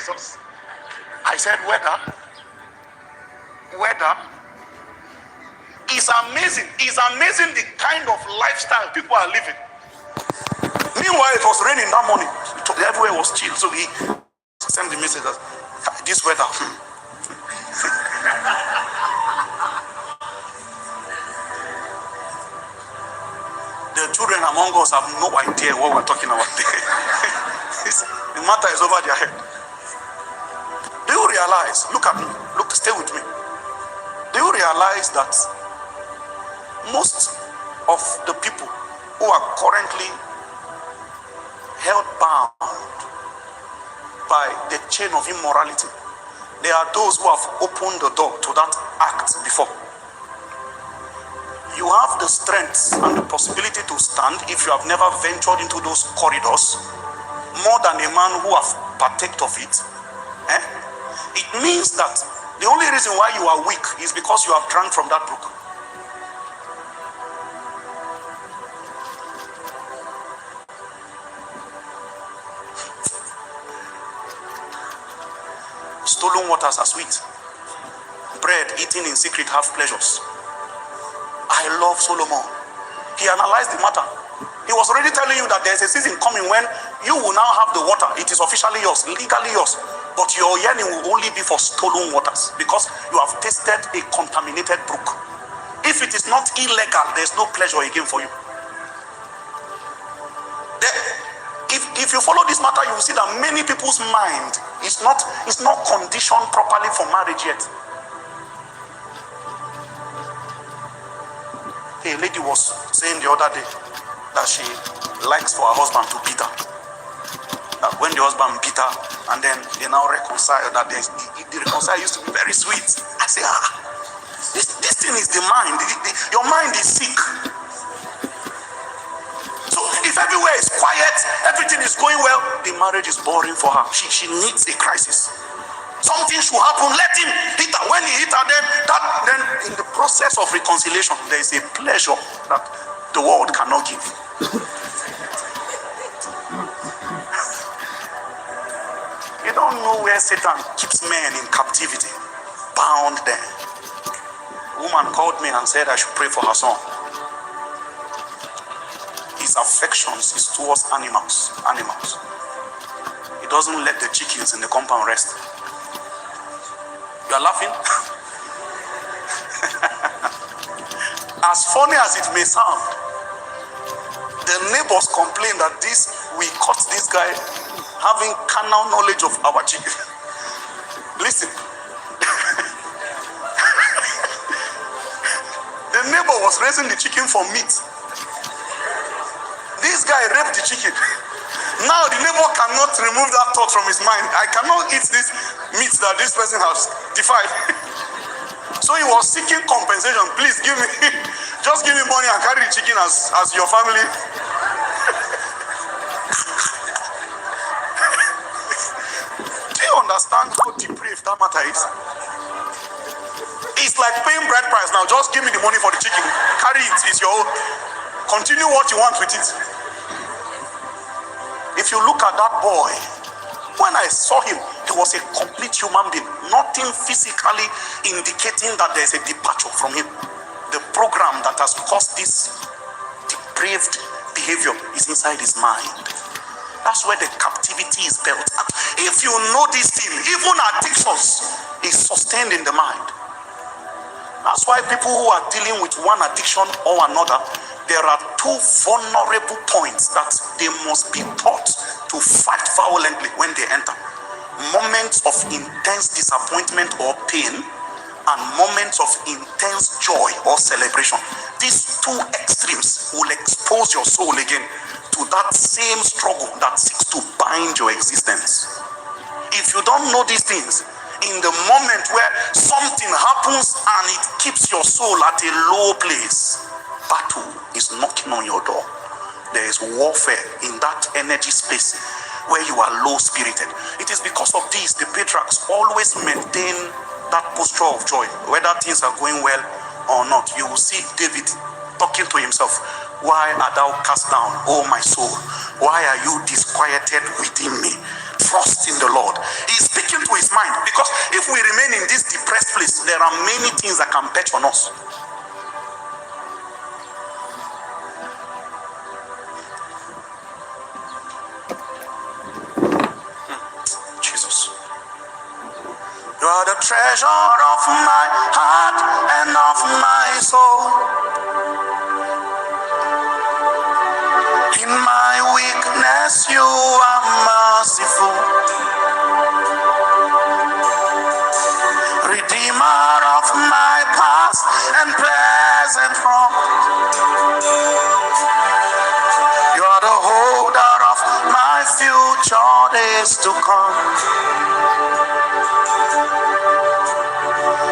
Jesus. I said, weather. It's amazing. It's amazing the kind of lifestyle people are living. Meanwhile, it was raining that morning. Everywhere was chill. So he sent the message that this weather. The children among us have no idea what we're talking about. The matter is over their head. Do you realize? Look at me. Look, stay with me. Do you realize that most of the people who are currently held bound by the chain of immorality, they are those who have opened the door to that act before. You have the strength and the possibility to stand if you have never ventured into those corridors more than a man who have partaked of it. It means that the only reason why you are weak is because you have drank from that brook. Stolen waters are sweet. Bread eaten in secret have pleasures. I love Solomon. He analyzed the matter. He was already telling you that there is a season coming when you will now have the water. It is officially yours, legally yours. But your yearning will only be for stolen waters because you have tasted a contaminated brook. If it is not illegal, there is no pleasure again for you. If you follow this matter, you will see that many people's mind is not conditioned properly for marriage yet. A lady was saying the other day that she likes for her husband to beat her. That when the husband beat her and then they now reconcile, that the reconcile used to be very sweet. I say, this thing is the mind. Your mind is sick. So if everywhere is quiet, everything is going well, the marriage is boring for her. She needs a crisis. Something should happen. Let him hit her. When he hit her, then in the process of reconciliation, there is a pleasure that the world cannot give. You don't know where Satan keeps men in captivity, bound there. A woman called me and said I should pray for her son. His affections is towards animals. He doesn't let the chickens in the compound rest. You are laughing? As funny as it may sound, the neighbors complain that we caught this guy having carnal knowledge of our chicken. Listen. The neighbor was raising the chicken for meat. This guy raped the chicken. Now the neighbor cannot remove that thought from his mind. I cannot eat this meat that this person has defied. So he was seeking compensation. Please just give me money and carry the chicken as your family. Do you understand how depraved that matter is? It's like paying bride price now. Just give me the money for the chicken. Carry it. It's your own. Continue what you want with it. If you look at that boy, when I saw him, he was a complete human being. Nothing physically indicating that there's a departure from him. The program that has caused this depraved behavior is inside his mind. That's where the captivity is built. If you know this thing, even addictions is sustained in the mind. That's why people who are dealing with one addiction or another, there are two vulnerable points that they must be taught to fight violently when they enter. Moments of intense disappointment or pain and moments of intense joy or celebration. These two extremes will expose your soul again to that same struggle that seeks to bind your existence. If you don't know these things, in the moment where something happens and it keeps your soul at a low place, battle is knocking on your door. There is warfare in that energy space where you are low spirited. It is because of this the patriarchs always maintain that posture of joy, whether things are going well or not. You will see David talking to himself. Why art thou cast down, O my soul? Why are you disquieted within me? Trust in the Lord. He's speaking to his mind. Because if we remain in this depressed place, there are many things that can perch on us. Jesus. You are the treasure of my heart and of my soul. In my weakness, you are merciful. Redeemer of my past and present wrong. You are the holder of my future days to come.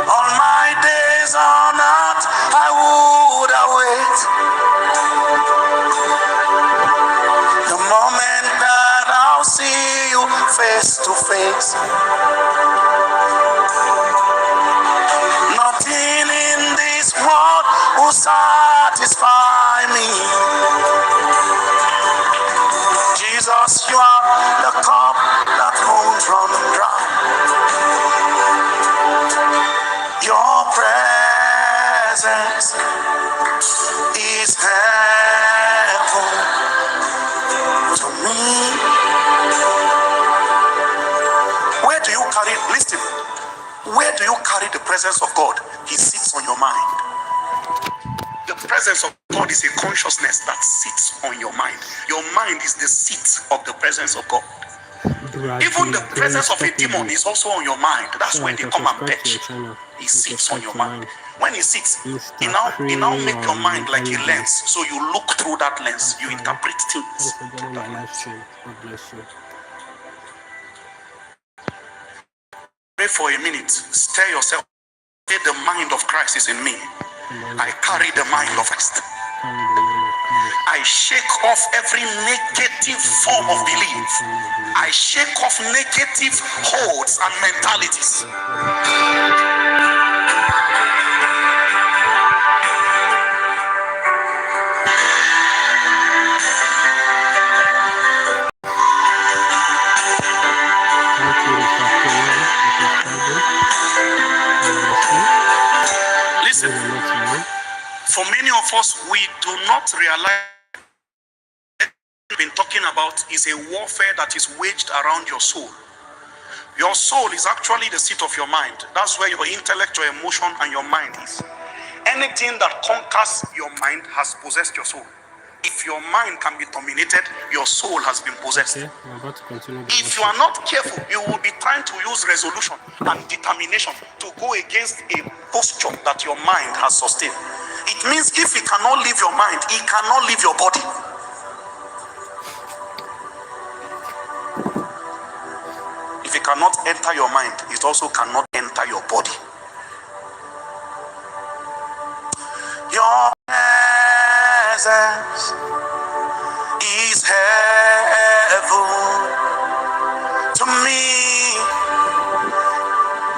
All my days on earth I would await the moment that I'll see you face to face. Nothing in this world will satisfy me. Jesus, you are the cup that won't run dry. Your presence is heaven to me. Where do you carry, listen, where do you carry the presence of God? He sits on your mind. The presence of God is a consciousness that sits on your mind. Your mind is the seat of the presence of God. Even the presence of a demon is also on your mind. That's when they come and perch. He sits on your mind. When he sits, he now make your mind like a lens. So you look through that lens. You interpret things through that lens. God bless you. Pray for a minute. Stir yourself. Say, the mind of Christ is in me. I carry the mind of Christ. I shake off every negative form of belief. I shake off negative holds and mentalities. Listen, for many of us, we do not realize what we've been talking about is a warfare that is waged around your soul. Your soul is actually the seat of your mind. That's where your intellect, your emotion, and your mind is. Anything that conquers your mind has possessed your soul. If your mind can be dominated, your soul has been possessed. Okay, we're about to continue. If you are not careful, you will be trying to use resolution and determination to go against a posture that your mind has sustained. It means if he cannot leave your mind, he cannot leave your body. If he cannot enter your mind, it also cannot enter your body. Your presence is heaven to me.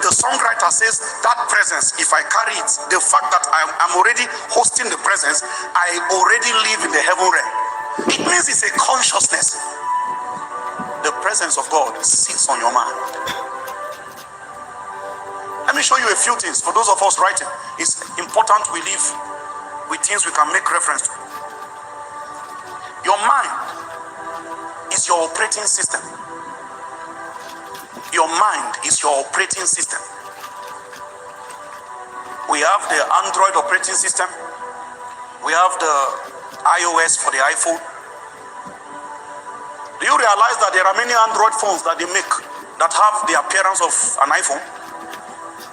The songwriter says that presence, if I carry it, the fact that I'm already hosting the presence, I already live in the heaven realm. It means it's a consciousness. The presence of God sits on your mind. Let me show you a few things. For those of us writing, it's important we live with things we can make reference to. Your mind is your operating system. Your mind is your operating system. We have the Android operating system. We have the iOS for the iPhone. Do you realize that there are many Android phones that they make that have the appearance of an iPhone?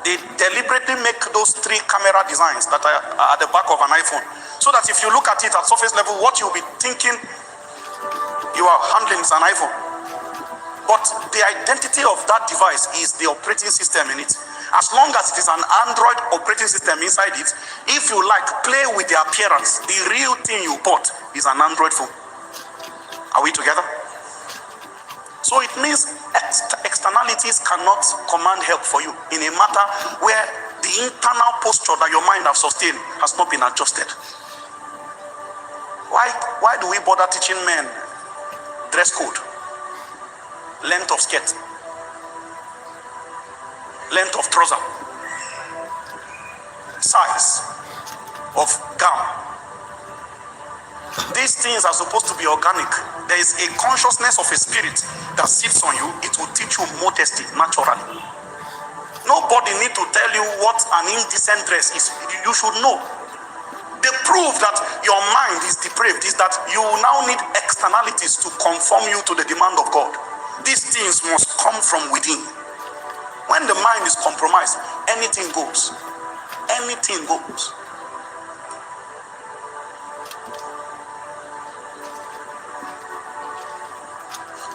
They deliberately make those 3 camera designs that are at the back of an iPhone, so that if you look at it at surface level, what you'll be thinking you are handling is an iPhone. But the identity of that device is the operating system in it. As long as it is an Android operating system inside it, if you like, play with the appearance. The real thing you bought is an Android phone. Are we together? So it means externalities cannot command help for you in a matter where the internal posture that your mind has sustained has not been adjusted. Why do we bother teaching men dress code, length of skirt? length of trouser, size of gown. These things are supposed to be organic. There is a consciousness of a spirit that sits on you. It will teach you modesty naturally. Nobody need to tell you what an indecent dress is. You should know. The proof that your mind is depraved is that you now need externalities to conform you to the demand of God. These things must come from within. When the mind is compromised, anything goes. Anything goes.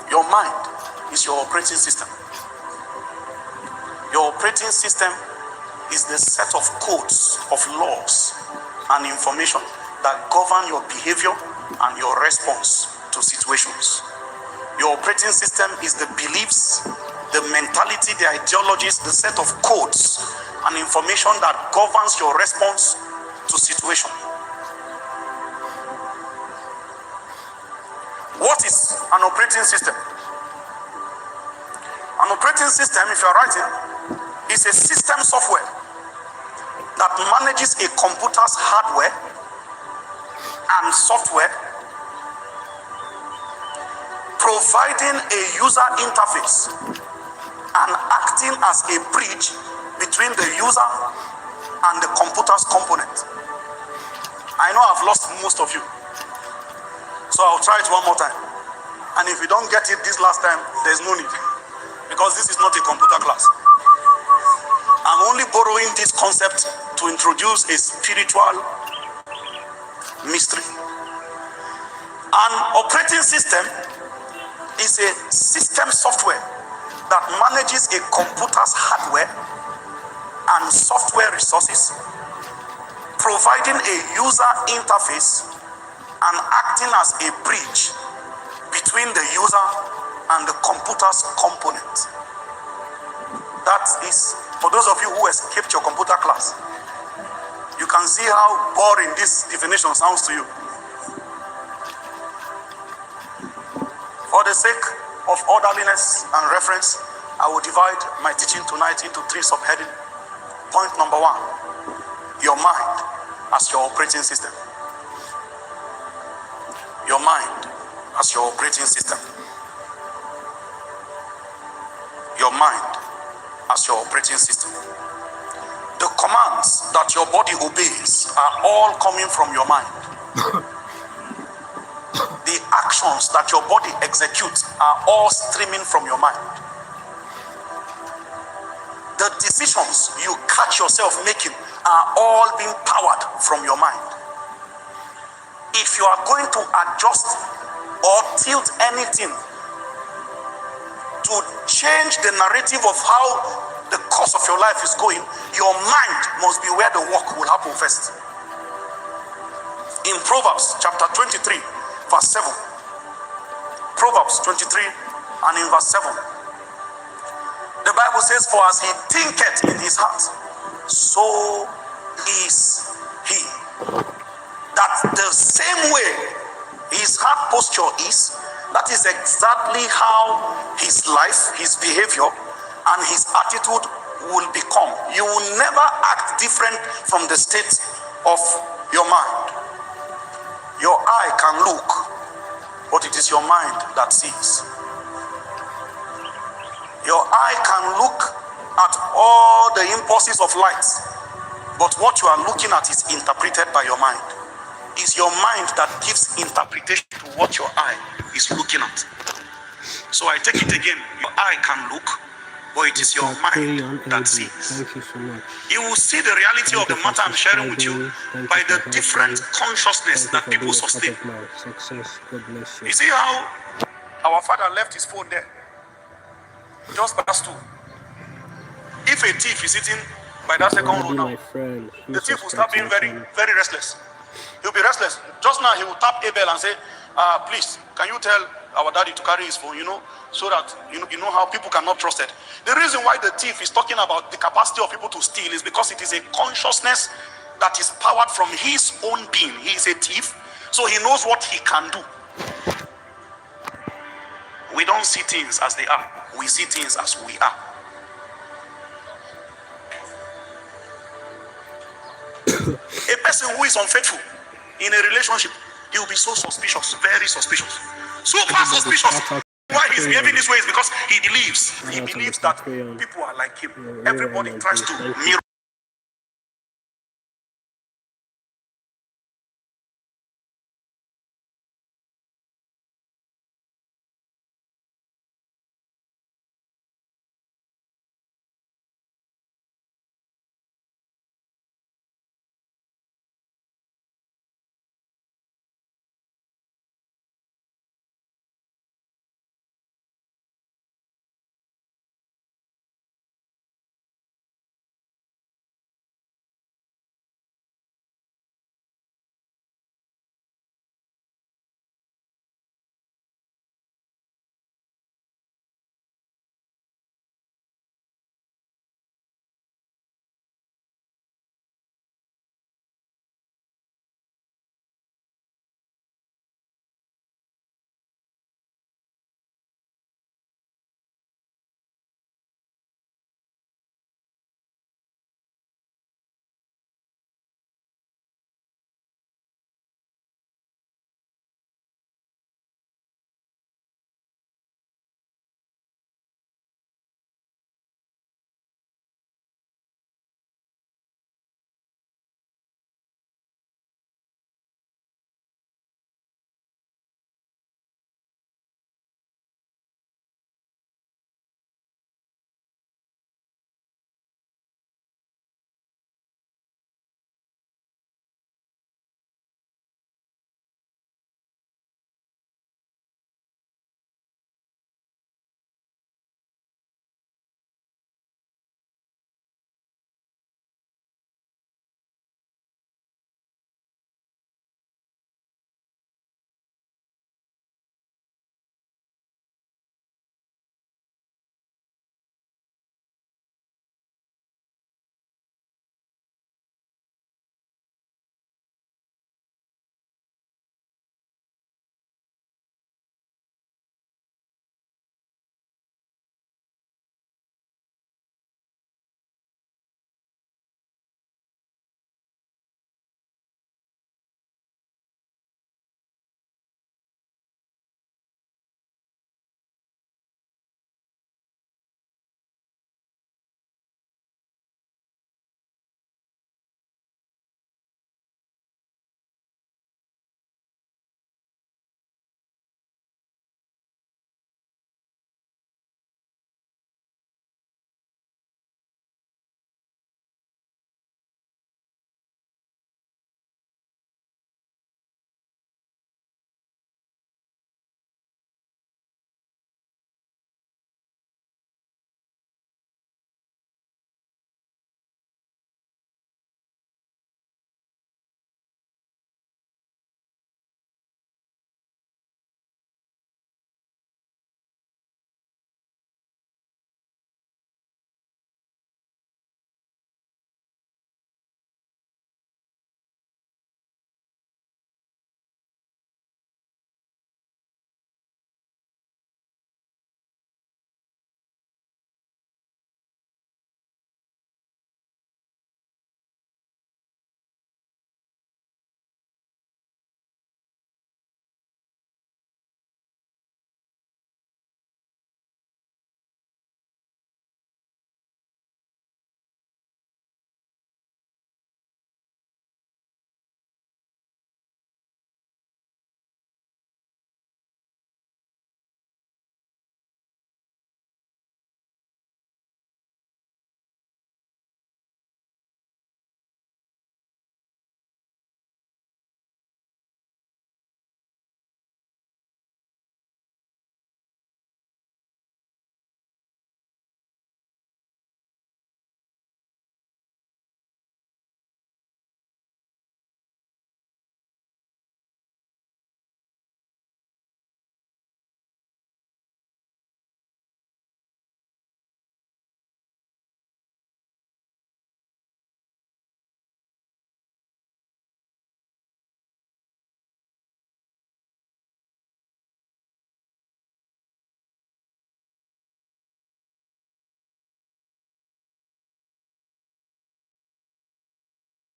Your mind is your operating system. Your operating system is the set of codes of laws and information that govern your behavior and your response to situations. Your operating system is the beliefs, the mentality, the ideologies, the set of codes and information that governs your response to situation. What is an operating system? An operating system, if you are writing, is a system software that manages a computer's hardware and software, providing a user interface and acting as a bridge between the user and the computer's component. I know I've lost most of you, so I'll try it one more time. And if you don't get it this last time, there's no need, because this is not a computer class. I'm only borrowing this concept to introduce a spiritual mystery. An operating system is a system software that manages a computer's hardware and software resources, providing a user interface and acting as a bridge between the user and the computer's component. That is, for those of you who escaped your computer class, you can see how boring this definition sounds to you. For the sake of orderliness and reference, I will divide my teaching tonight into 3 subheadings. Point number 1, your mind as your operating system. Your mind as your operating system. Your mind as your operating system. The commands that your body obeys are all coming from your mind. The actions that your body executes are all streaming from your mind. The decisions you catch yourself making are all being powered from your mind. If you are going to adjust or tilt anything to change the narrative of how the course of your life is going, your mind must be where the work will happen first. In Proverbs chapter 23, verse 7. Proverbs 23 and in verse 7. The Bible says, for as he thinketh in his heart, so is he. That the same way his heart posture is, that is exactly how his life, his behavior, and his attitude will become. You will never act different from the state of your mind. Your eye can look, but it is your mind that sees. Your eye can look at all the impulses of light, but what you are looking at is interpreted by your mind. It's your mind that gives interpretation to what your eye is looking at. So I take it again. Your eye can look, but it is your mind that sees. Thank you so much. You will see the reality of the matter I'm sharing with you by the different consciousness that people sustain. Success. God bless you. You see how our father left his phone there? Just past 2. If a thief is sitting by that second row now, the thief will start being very, very restless. He'll be restless. Just now he will tap Abel and say, please, can you tell our daddy to carry his phone, so that you know how people cannot trust it. The reason why the thief is talking about the capacity of people to steal is because it is a consciousness that is powered from his own being. He is a thief, so he knows what he can do. We don't see things as they are. We see things as we are. A person who is unfaithful in a relationship, he will be so suspicious, very suspicious, super suspicious. Why he's behaving this way is because he believes that people are like him. Everybody tries to mirror